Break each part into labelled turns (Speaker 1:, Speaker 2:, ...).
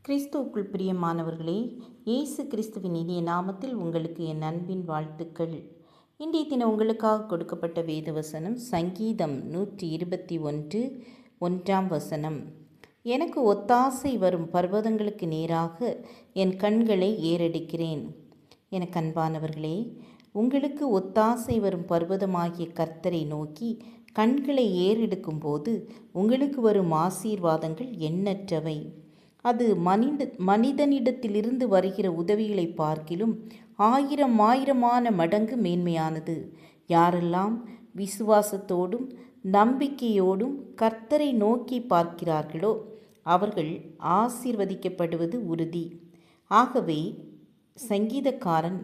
Speaker 1: கிறிஸ்துவுக்குள் பிரியமானவர்களே, இயேசு கிறிஸ்துவின் இனிய நாமத்தில் உங்களுக்கு என் அன்பின் வாழ்த்துக்கள். இன்றைய தினம் உங்களுக்காக கொடுக்கப்பட்ட வேத வசனம் சங்கீதம் 121 1ஆம் வசனம். எனக்கு ஒத்தாசை வரும் பர்வதங்களுக்கு நேராக என் கண்களை ஏறெடுக்கிறேன். எனக்கு அன்பானவர்களே, உங்களுக்கு ஒத்தாசை வரும் பர்வதமாகிய கர்த்தரை நோக்கி கண்களை ஏறெடுக்கும் போது உங்களுக்கு வரும் ஆசீர்வாதங்கள் எண்ணற்றவை. அது மனிதனிடத்திலிருந்து வருகிற உதவிகளை பார்க்கிலும் ஆயிரமான மடங்கு மேன்மையானது. யாரெல்லாம் விசுவாசத்தோடும் நம்பிக்கையோடும் கர்த்தரை நோக்கி பார்க்கிறார்களோ அவர்கள் ஆசீர்வதிக்கப்படுவது உறுதி. ஆகவே சங்கீதக்காரன்,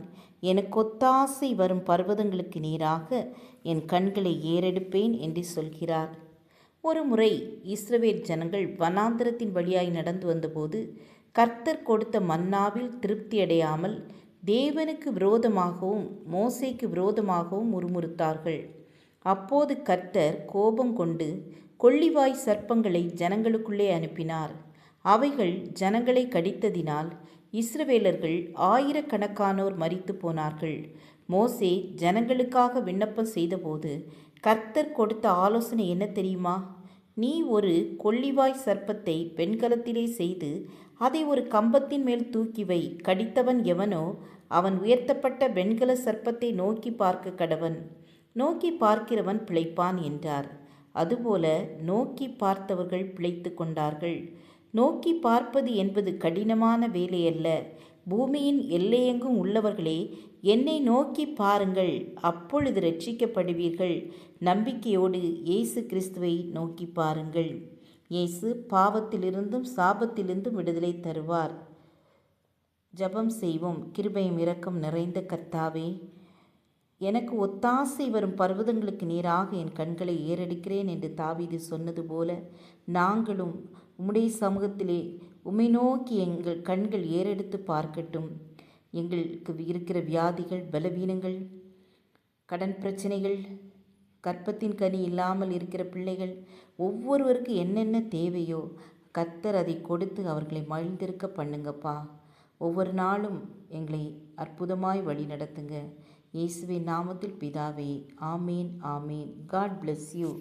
Speaker 1: எனக்கு ஒத்தாசை வரும் பர்வதங்களுக்கு நேராக என் கண்களை ஏறெடுப்பேன் என்று சொல்கிறார். ஒரு முறை இஸ்ரவேல் ஜனங்கள் வனாந்தரத்தின் வழியாய் நடந்து வந்தபோது கர்த்தர் கொடுத்த மன்னாவில் திருப்தியடையாமல் தேவனுக்கு விரோதமாகவும் மோசேக்கு விரோதமாகவும் முறுமுறுத்தார்கள். அப்போது கர்த்தர் கோபம் கொண்டு கொள்ளிவாய் சர்ப்பங்களை ஜனங்களுக்குள்ளே அனுப்பினார். அவைகள் ஜனங்களை கடித்ததினால் இஸ்ரவேலர்கள் ஆயிரக்கணக்கானோர் மரித்து போனார்கள். மோசே ஜனங்களுக்காக விண்ணப்பம் செய்தபோது கர்த்தர் கொடுத்த ஆலோசனை என்ன தெரியுமா? நீ ஒரு கொள்ளிவாய் சர்ப்பத்தை வெண்கலத்திலே செய்து அதை ஒரு கம்பத்தின் மேல் தூக்கி வை. கடித்தவன் எவனோ அவன் உயர்த்தப்பட்ட வெண்கல சர்ப்பத்தை நோக்கி பார்க்க கடவன். நோக்கி பார்க்கிறவன் பிழைப்பான் என்றார். அதுபோல நோக்கி பார்த்தவர்கள் பிழைத்து கொண்டார்கள். நோக்கி பார்ப்பது என்பது கடினமான வேலையல்ல. பூமியின் எல்லையெங்கும் உள்ளவர்களே, என்னை நோக்கி பாருங்கள், அப்பொழுது இரட்சிக்கப்படுவீர்கள். நம்பிக்கையோடு இயேசு கிறிஸ்துவை நோக்கி பாருங்கள். இயேசு பாவத்திலிருந்தும் சாபத்திலிருந்தும் விடுதலை தருவார். ஜெபம் செய்வோம். கிருபையும் இரக்கம் நிறைந்த கர்த்தாவே, எனக்கு ஒத்தாசை வரும் பர்வதங்களுக்கு நேராக என் கண்களை ஏறெடுக்கிறேன் என்று தாவீது சொன்னது போல நாங்களும் உம்முடைய சமூகத்திலே உம்மை நோக்கி எங்கள் கண்கள் ஏறெடுத்து பார்க்கட்டும். எங்களுக்கு இருக்கிற வியாதிகள், பலவீனங்கள், கடன் பிரச்சனைகள், கர்ப்பத்தின் கனி இல்லாமல் இருக்கிற பிள்ளைகள், ஒவ்வொருவருக்கு என்னென்ன தேவையோ கர்த்தர் அதை கொடுத்து அவர்களை மகிழ்ந்திருக்க பண்ணுங்கப்பா. ஒவ்வொரு நாளும் எங்களை அற்புதமாய் வழி நடத்துங்க. இயேசுவின் நாமத்தில் பிதாவே, ஆமேன் ஆமேன். God bless you.